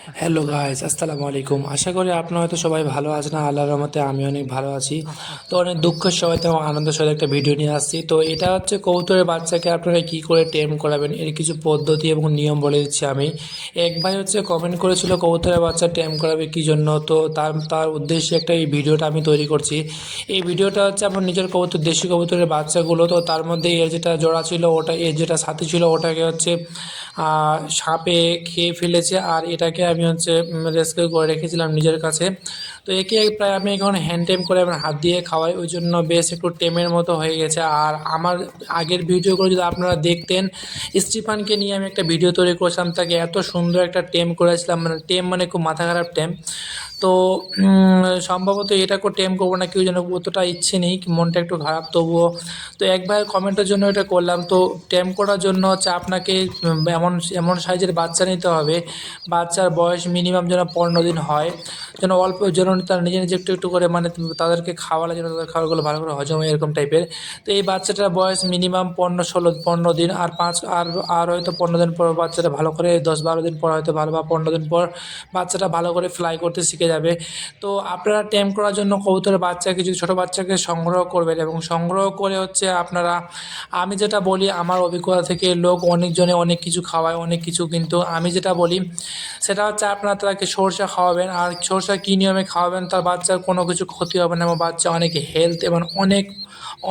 Hello guys, আসসালামু আলাইকুম। আশা করি আপনারা হয়তো সবাই ভালো আছেন। আল্লাহর রহমতে আমি অনেক ভালো আছি। তো অনেক দুঃখের সহিত এবং আনন্দের সহিত একটা ভিডিও নিয়ে আসছি। তো এটা হচ্ছে কবুতরের বাচ্চাকে আপনারা কি করে টেম করাবেন, এর কিছু পদ্ধতি এবং নিয়ম বলে দিচ্ছি আমি। এক ভাই হচ্ছে কমেন্ট করেছিল কবুতরের বাচ্চা টেম করাবে কি জন্য, তো তার তার উদ্দেশ্যে একটা এই ভিডিওটা আমি তৈরি করছি। এই ভিডিওটা হচ্ছে আমার নিজের কবুতর, দেশি কবুতরের বাচ্চাগুলো। তো তার মধ্যে এর যেটা জোড়া ছিল ওটা, এর যেটা সাথী ছিল ওটাকে হচ্ছে সাপে খেয়ে ফেলেছে, আর এটাকে আমি হচ্ছে রেস্কিউ করে রেখেছিলাম নিজের কাছে। তো একে প্রায় আমি এখন হ্যান্ড টেম করে আমার হাত দিয়ে খাওয়াই, ওই জন্য বেশ একটু টেমের মতো হয়ে গেছে। আর আমার আগের ভিডিওগুলো যদি আপনারা দেখতেন, স্টিফানকে নিয়ে আমি একটা ভিডিও তৈরি করেছিলাম, তাকে এত সুন্দর একটা টেম করেছিলাম, মানে টেম মানে খুব মাথা খারাপ টেম। তো সম্ভবত এটাকেও টেম করবো না, কেউ যেন, অতটা ইচ্ছে নেই, মনটা একটু খারাপ তবুও। তো এক ভাই কমেন্টের জন্য এটা করলাম। তো টেম করার জন্য হচ্ছে আপনাকে এমন এমন সাইজের বাচ্চা নিতে হবে, বাচ্চার বয়স মিনিমাম যেন 15 দিন হয়, যেন অল্প, যেন তারা নিজে নিজে একটু একটু করে, মানে তাদেরকে খাওয়ালে যেন তাদের খাবারগুলো ভালো করে হজম হয়, এরকম টাইপের। তো এই বাচ্চাটার বয়স মিনিমাম 15-16 15 দিন, আর আর হয়তো 15 দিন পর বাচ্চাটা ভালো করে, 10-12 দিন পর হয়তো ভালো, বা 15 দিন পর বাচ্চাটা ভালো করে ফ্লাই করতে শিখে যাবে। তো আপনারা টেম করার জন্য কবুতরের বাচ্চাকে, যদি ছোটো বাচ্চাকে সংগ্রহ করবেন, এবং সংগ্রহ করে হচ্ছে আপনারা, আমি যেটা বলি আমার অভিজ্ঞতা থেকে, লোক অনেকজনে অনেক কিছু খাওয়ায়, অনেক কিছু, কিন্তু আমি যেটা বলি সেটা হচ্ছে আপনারা তাকে সরষা খাওয়াবেন। আর সরষা কী নিয়মে খাওয়াবেন, তার বাচ্চার কোনো কিছু ক্ষতি হবে না, এবং বাচ্চা অনেক হেলথ এবং অনেক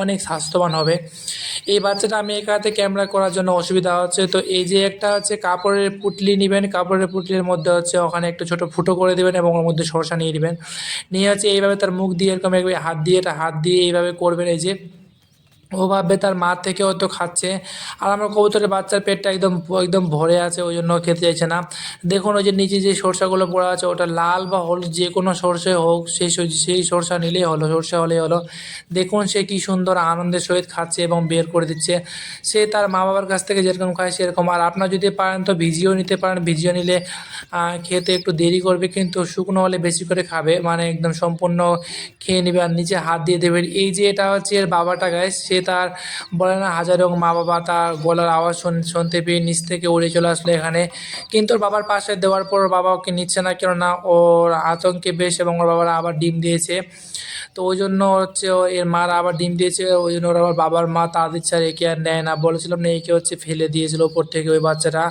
অনেক স্বাস্থ্যবান হবে। এই বাচ্চাটা আমি একাতে ক্যামেরা করার জন্য অসুবিধা হচ্ছে। তো এই যে একটা হচ্ছে কাপড়ের পুঁটলি নেবেন, কাপড়ের পুঁটলির মধ্যে হচ্ছে ওখানে একটু ছোটো ফুটো করে দেবেন, এবং ওর মধ্যে সরষা নিয়ে নেবেন। নিয়ে হচ্ছে এইভাবে তার মুখ দিয়ে এরকম একবার হাত দিয়ে, এটা হাত দিয়ে এইভাবে করবেন। এই যে ও ভাববে তার মা থেকে হয়তো খাচ্ছে, আর আমার কবুতরের বাচ্চার পেটটা একদম একদম ভরে আছে, ওই জন্য খেতে চাইছে না। দেখুন ওই যে নিচে যে সরষাগুলো পড়ে আছে, ওটা লাল বা হলুদ যে কোনো সরষে হোক, সেই সরষা নিলেই হলো, সরষা হলেই হলো। দেখুন সে কি সুন্দর আনন্দের সহিত খাচ্ছে এবং বের করে দিচ্ছে। সে তার মা বাবার কাছ থেকে যেরকম খায় সেরকম। আর আপনার যদি পারেন তো ভিজিয়েও নিতে পারেন, ভিজিয়ে নিলে খেতে একটু দেরি করবে, কিন্তু শুকনো হলে বেশি করে খাবে, মানে একদম সম্পূর্ণ খেয়ে নেবে। আর নিচে হাত দিয়ে দেবেন। এই যে এটা হচ্ছে এর বাবাটা গাইস, সে তার, বলে না হাজার হোক মা বাবা, তার গলার আওয়াজ শুনতে পেয়ে নিচ থেকে উড়ে চলে আসলো এখানে। কিন্তু ওর বাবার পাশে দেওয়ার পর ওর বাবা ওকে নিচ্ছে না, কেননা ওর আতঙ্কে বেশ, এবং ওর বাবারা আবার ডিম দিয়েছে। তো ওই জন্য হচ্ছে এর মারা আবার ডিম দিয়েছে, ওই জন্য ওর আবার বাবার মা তার ইচ্ছা একে আর নেয় না। বলেছিলাম না, একে হচ্ছে ফেলে দিয়েছিল উপর থেকে ওই বাচ্চাটা।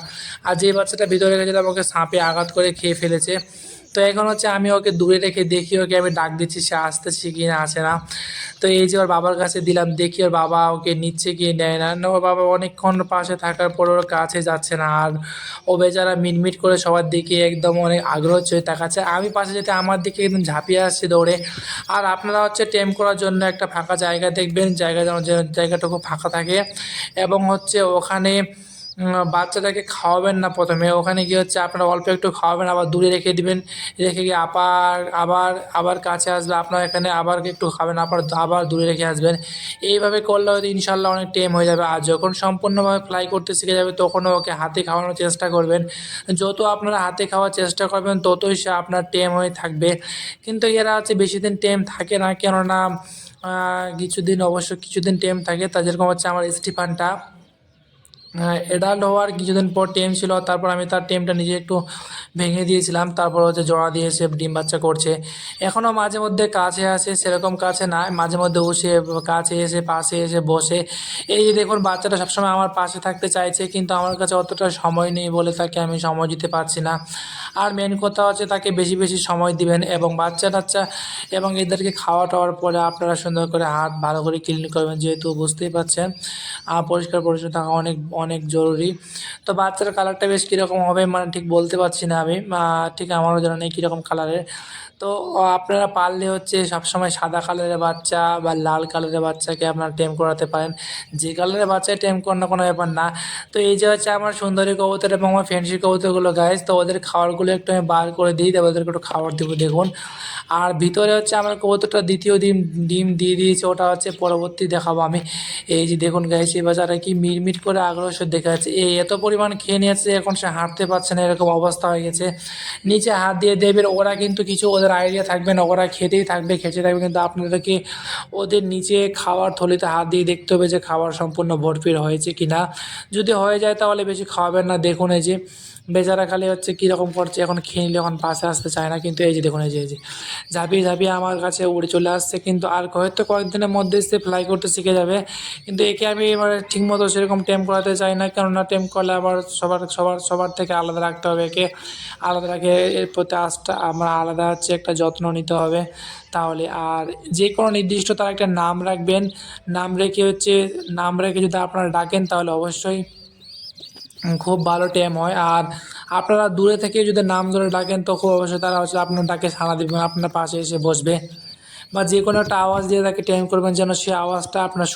আর যে বাচ্চাটা ভিতরে গেছিলাম ওকে সাপে আঘাত করে খেয়ে ফেলেছে। তো এখন হচ্ছে আমি ওকে দূরে রেখে দেখি, ওকে আমি ডাক দিচ্ছি, সে আসতেছে কি না আসে না। তো এই যে ওর বাবার কাছে দিলাম, দেখি ওর বাবা ওকে নিচ্ছে কি নেয় না। না, ওর বাবা অনেকক্ষণ পাশে থাকার পর ওর কাছে যাচ্ছে না। আর ও বেচারা মিটমিট করে সবার দিকে একদম অনেক আগ্রহ হচ্ছে তাকাচ্ছে। আমি পাশে যেতে আমার দিকে একদম ঝাঁপিয়ে আসছি দৌড়ে। আর আপনারা হচ্ছে টেম করার জন্য একটা ফাঁকা জায়গা দেখবেন, জায়গা যেন, যে জায়গাটুকু ফাঁকা থাকে, এবং হচ্ছে ওখানে বাচ্চাটাকে খাওয়াবেন না প্রথমে। ওখানে গিয়ে হচ্ছে আপনারা অল্প একটু খাওয়াবেন, আবার দূরে রেখে দিবেন। রেখে গিয়ে আবার আবার আবার কাছে আসবে আপনার এখানে, আবার একটু খাবেন, আবার আবার দূরে রেখে আসবেন। এইভাবে করলে হয়তো ইনশাল্লাহ অনেক টেম হয়ে যাবে। আর যখন সম্পূর্ণভাবে ফ্লাই করতে শিখে যাবে, তখনও ওকে হাতে খাওয়ানোর চেষ্টা করবেন। যত আপনারা হাতে খাওয়ার চেষ্টা করবেন, ততই সে আপনার টেম হয়ে থাকবে। কিন্তু এরা হচ্ছে বেশি দিন টেম থাকে না, কেননা কিছুদিন, অবশ্য কিছুদিন টেম থাকে। তা যেরকম হচ্ছে আমার স্টিফানটা অ্যাডাল্ট হওয়ার কিছুদিন পর টেম ছিল, তারপর আমি তার টেমটা নিজে একটু ভেঙে দিয়েছিলাম, তারপর হচ্ছে জোড়া দিয়েছে, ডিম বাচ্চা করছে। এখনও মাঝে মধ্যে কাছে আসে, সেরকম কাছে না, মাঝে মধ্যে বসে কাছে এসে পাশে এসে বসে। এই যে দেখুন বাচ্চাটা সবসময় আমার পাশে থাকতে চাইছে, কিন্তু আমার কাছে অতটা সময় নেই বলে তাকে আমি সময় দিতে পারছি না। আর মেন কথা হচ্ছে তাকে বেশি বেশি সময় দিবেন, এবং বাচ্চা টাচ্চা এবং এদেরকে খাওয়া টাওয়ার পরে আপনারা সুন্দর করে হাত ভালো করে ক্লিন করবেন, যেহেতু বুঝতেই পারছেন পরিষ্কার পরিচ্ছন্ন থাকা অনেক অনেক জরুরি। তো বাচ্চার কালারটা বেশ কীরকম হবে, মানে ঠিক বলতে পারছি না আমি, ঠিক আমারও জানা নেই কীরকম কালারের। তো আপনারা পারলে হচ্ছে সবসময় সাদা কালারের বাচ্চা বা লাল কালারের বাচ্চাকে আপনারা টেম করাতে পারেন। যে কালারের বাচ্চায় টেম করানো কোনো ব্যাপার না। তো এই যে হচ্ছে আমার সুন্দরী কবুতর এবং আমার ফ্যান্সি কবুতরগুলো গাইজ, তো ওদের খাবারগুলো একটু আমি বার করে দিই, তারপর ওদেরকে একটু খাবার দেবো দেখুন। আর ভিতরে হচ্ছে আমার কবুতরটা দ্বিতীয় ডিম ডিম দিয়ে দিয়েছে, ওটা হচ্ছে পরবর্তী দেখাবো আমি। এই যে দেখুন গাইস, এই বাচ্চাটা কি মিটমিট করে আগ্রহ সে দেখা যাচ্ছে, এই এত পরিমাণ খেয়ে নিয়েছে, এখন সে হাঁটতে পারছে না, এরকম অবস্থা হয়ে গেছে। নিচে হাত দিয়ে দেবেন, ওরা কিন্তু কিছু ওদের আইডিয়া থাকবে না, ওরা খেতেই থাকবে, খেতে থাকবে, কিন্তু আপনাদেরকে ওদের নিচে খাওয়ার থলিতে হাত দিয়ে দেখতে হবে যে খাবার সম্পূর্ণ ভরপুর হয়েছে কি না। যদি হয়ে যায় তাহলে বেশি খাওয়াবেন না। দেখুন এই যে বেচারা খালি হচ্ছে কীরকম করছে, এখন খেয়ে নিলে এখন পাশে আসতে চায় না, কিন্তু এই যে দেখুন, এই যে ঝাঁপিয়ে ঝাঁপিয়ে আমার কাছে উড়ে চলে আসছে, কিন্তু আর হয়তো কয়েকদিনের মধ্যে সে ফ্লাই করতে শিখে যাবে। কিন্তু একে আমি এবারে ঠিকমতো সেরকম টেম করাতে চাই না, কেননা টেম করলে আবার সবার থেকে আলাদা রাখতে হবে, একে আলাদা রাখে এর প্রতি আমরা আলাদা হচ্ছে একটা যত্ন নিতে হবে তাহলে। আর যে কোনো নির্দিষ্ট তার একটা নাম রাখবেন, নাম রেখে যদি আপনারা ডাকেন তাহলে অবশ্যই খুব ভালো টেম হয়। আর আপনারা দূরে থেকে যদি নাম ধরে ডাকেন তো খুব অবশ্যই তারা হচ্ছে আপনার ডাকে সাড়া দিবেন, আপনার পাশে এসে বসবে, বা যে কোনো একটা আওয়াজ দিয়ে তাকে টেম করবেন যেন সে আওয়াজটা আপনার